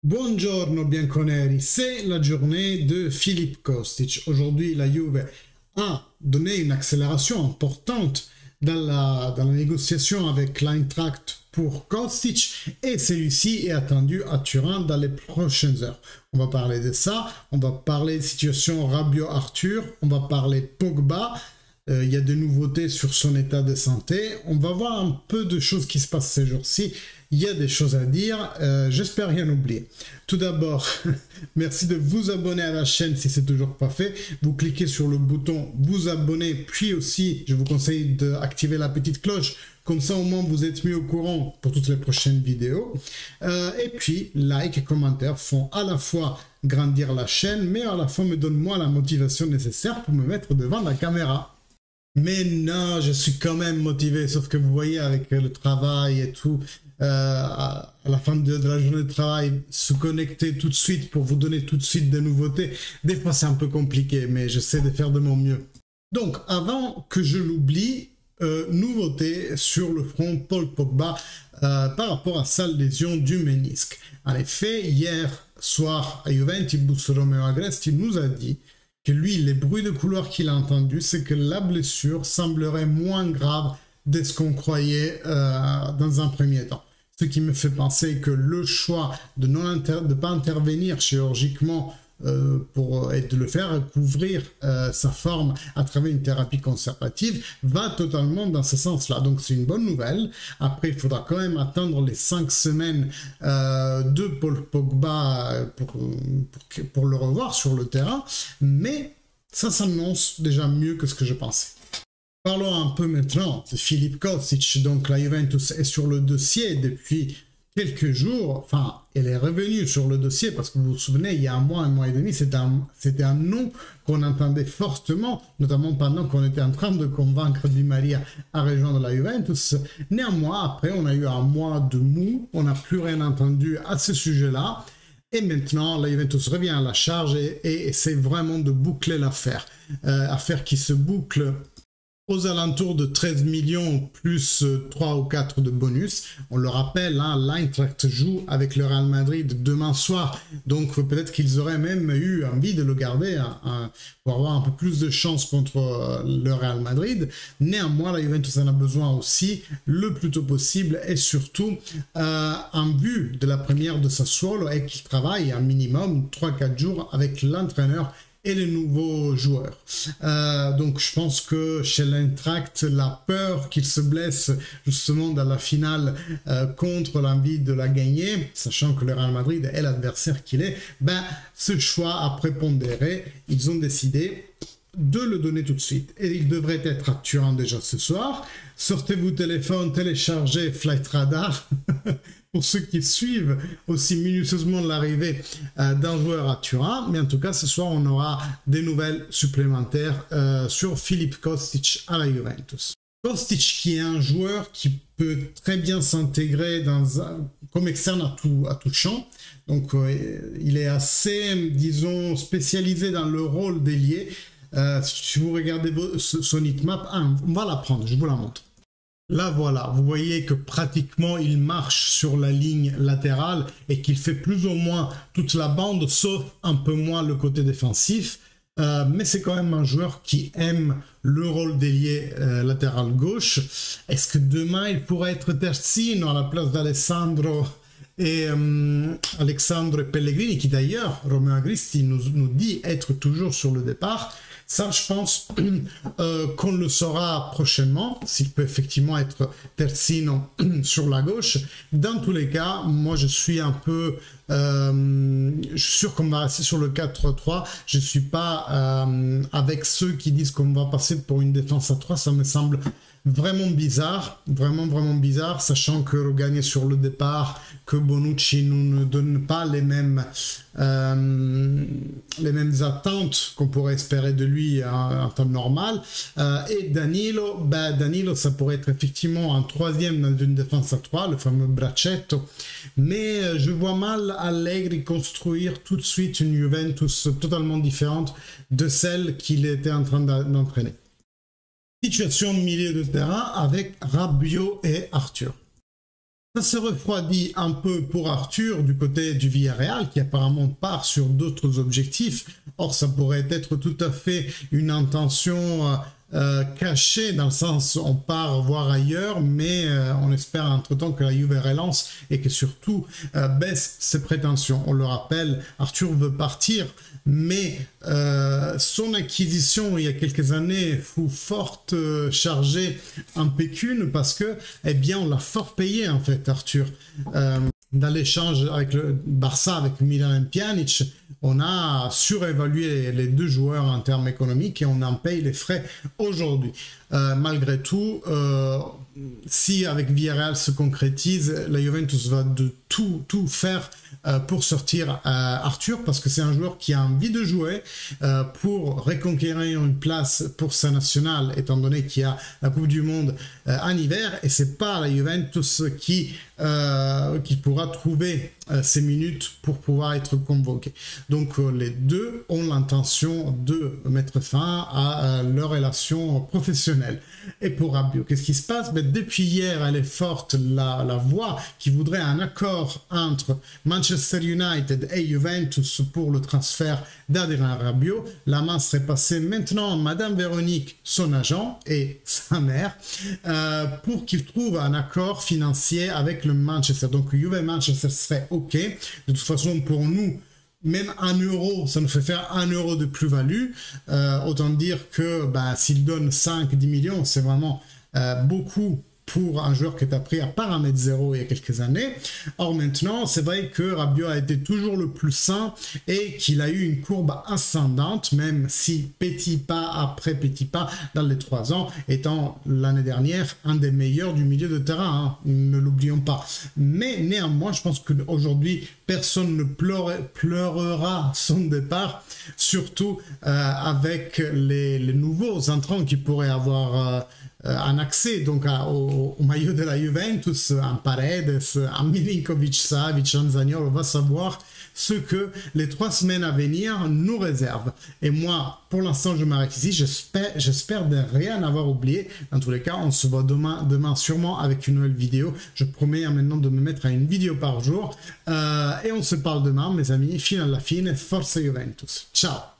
Buongiorno bianconeri, c'est la journée de Filip Kostic. Aujourd'hui, la Juve a donné une accélération importante dans la négociation avec l'Eintracht pour Kostic et celui-ci est attendu à Turin dans les prochaines heures. On va parler de ça, on va parler de situation Rabiot-Arthur, on va parler Pogba. Il y a des nouveautés sur son état de santé. On va voir un peu de choses qui se passent ces jours-ci. Il y a des choses à dire. J'espère rien oublier. Tout d'abord, merci de vous abonner à la chaîne si ce n'est toujours pas fait. Vous cliquez sur le bouton vous abonner. Puis aussi, je vous conseille d'activer la petite cloche. Comme ça, au moins, vous êtes mis au courant pour toutes les prochaines vidéos. Et puis, like et commentaires font à la fois grandir la chaîne, mais à la fois me donnent moi la motivation nécessaire pour me mettre devant la caméra. Mais non, je suis quand même motivé, sauf que vous voyez avec le travail et tout, à la fin de la journée de travail, se connecter tout de suite pour vous donner tout de suite des nouveautés, des fois c'est un peu compliqué, mais j'essaie de faire de mon mieux. Donc, avant que je l'oublie, nouveauté sur le front Paul Pogba par rapport à sa lésion du ménisque. En effet, hier soir à Juventus, Romeo Agresti nous a dit que lui, les bruits de couloir qu'il a entendus, c'est que la blessure semblerait moins grave de ce qu'on croyait dans un premier temps. Ce qui me fait penser que le choix de ne pas intervenir chirurgicalement et de le faire couvrir sa forme à travers une thérapie conservative va totalement dans ce sens-là. Donc c'est une bonne nouvelle. Après, il faudra quand même attendre les 5 semaines de Paul Pogba pour le revoir sur le terrain, mais ça s'annonce déjà mieux que ce que je pensais. Parlons un peu maintenant de Filip Kostic. Donc la Juventus est sur le dossier depuis quelques jours, enfin, elle est revenue sur le dossier parce que vous vous souvenez, il y a un mois et demi, c'était un nom qu'on entendait fortement, notamment pendant qu'on était en train de convaincre Di Maria à rejoindre la Juventus. Néanmoins, après, on a eu un mois de mou, on n'a plus rien entendu à ce sujet-là. Et maintenant, la Juventus revient à la charge et essaie vraiment de boucler l'affaire. Affaire qui se boucle aux alentours de 13 millions plus 3 ou 4 de bonus. On le rappelle, hein, l'Eintracht joue avec le Real Madrid demain soir, donc peut-être qu'ils auraient même eu envie de le garder pour avoir un peu plus de chance contre le Real Madrid. Néanmoins, la Juventus en a besoin aussi le plus tôt possible et surtout en vue de la première de Sassuolo et qu'il travaille un minimum 3-4 jours avec l'entraîneur et les nouveaux joueurs. Donc je pense que chez l'Eintracht, la peur qu'il se blesse justement dans la finale contre l'envie de la gagner, sachant que le Real Madrid est l'adversaire qu'il est, ben ce choix a prépondéré. Ils ont décidé de le donner tout de suite. Et il devrait être à Turin déjà ce soir. Sortez vos téléphones, téléchargez Flight Radar pour ceux qui suivent aussi minutieusement l'arrivée d'un joueur à Turin. Mais en tout cas, ce soir, on aura des nouvelles supplémentaires sur Filip Kostic à la Juventus. Kostic qui est un joueur qui peut très bien s'intégrer comme externe à tout champ. Donc, il est assez, disons, spécialisé dans le rôle d'ailier. Si vous regardez son hitmap, on va la prendre, je vous la montre. Là, voilà, vous voyez que pratiquement il marche sur la ligne latérale et qu'il fait plus ou moins toute la bande, sauf un peu moins le côté défensif. Mais c'est quand même un joueur qui aime le rôle d'ailier latéral gauche. Est-ce que demain il pourrait être terzino à la place d'Alessandro et Pellegrini, qui d'ailleurs, Romeo Agresti nous dit être toujours sur le départ? Ça, je pense qu'on le saura prochainement, s'il peut effectivement être terzino sur la gauche. Dans tous les cas, moi, je suis un peu... je suis sûr qu'on va rester sur le 4-3-3. Je ne suis pas avec ceux qui disent qu'on va passer pour une défense à 3. Ça me semble vraiment bizarre, vraiment bizarre, sachant que Rogani est sur le départ, que Bonucci ne donne pas les mêmes attentes qu'on pourrait espérer de lui en temps normal. Et Danilo, Danilo, ça pourrait être effectivement un troisième dans une défense à 3, le fameux braccetto. Mais je vois mal Allegri construire tout de suite une Juventus totalement différente de celle qu'il était en train d'entraîner. Situation milieu de terrain avec Rabiot et Arthur. Ça se refroidit un peu pour Arthur du côté du Villarreal qui apparemment part sur d'autres objectifs. Or, ça pourrait être tout à fait une intention cachée dans le sens on part voir ailleurs, mais on espère entre-temps que la Juve relance et que surtout baisse ses prétentions. On le rappelle, Arthur veut partir, mais son acquisition il y a quelques années fut forte chargée en pécune parce que, eh bien, on l'a fort payé en fait, Arthur. Dans l'échange avec le Barça, avec Milan et Pjanic, on a surévalué les deux joueurs en termes économiques et on en paye les frais aujourd'hui. Malgré tout, si avec Villarreal se concrétise, la Juventus va de tout faire pour sortir Arthur parce que c'est un joueur qui a envie de jouer pour reconquérir une place pour sa nationale étant donné qu'il y a la Coupe du Monde en hiver et c'est pas la Juventus qui pourra trouver ces minutes pour pouvoir être convoqué. Donc les deux ont l'intention de mettre fin à leur relation professionnelle. Et pour Rabiot, qu'est-ce qui se passe? Depuis hier, elle est forte la voix qui voudrait un accord entre Manchester United et Juventus pour le transfert d'Adrien Rabiot. La main serait passée maintenant à Madame Véronique, son agent, et sa mère, pour qu'ils trouvent un accord financier avec le Manchester. Donc Juve et Manchester serait OK. De toute façon, pour nous, même 1 euro, ça nous fait faire 1 euro de plus-value. Autant dire que s'il donne 5-10 millions, c'est vraiment beaucoup pour un joueur qui est appris à paramètre zéro il y a quelques années. Or maintenant, c'est vrai que Rabiot a été toujours le plus sain et qu'il a eu une courbe ascendante, même si petit pas après petit pas dans les 3 ans, étant l'année dernière un des meilleurs du milieu de terrain, hein, ne l'oublions pas. Mais néanmoins, je pense qu'aujourd'hui, personne ne pleurera son départ, surtout avec les nouveaux entrants qui pourraient avoir un accès donc au maillot de la Juventus, un Paredes, un Milinkovic-Savic, un Zaniolo. On va savoir ce que les 3 semaines à venir nous réservent. Et moi, pour l'instant, je m'arrête ici. J'espère de rien avoir oublié. Dans tous les cas, on se voit demain sûrement avec une nouvelle vidéo. Je promets maintenant de me mettre à une vidéo par jour. Et on se parle demain, mes amis. Fino alla fine, forza Juventus. Ciao!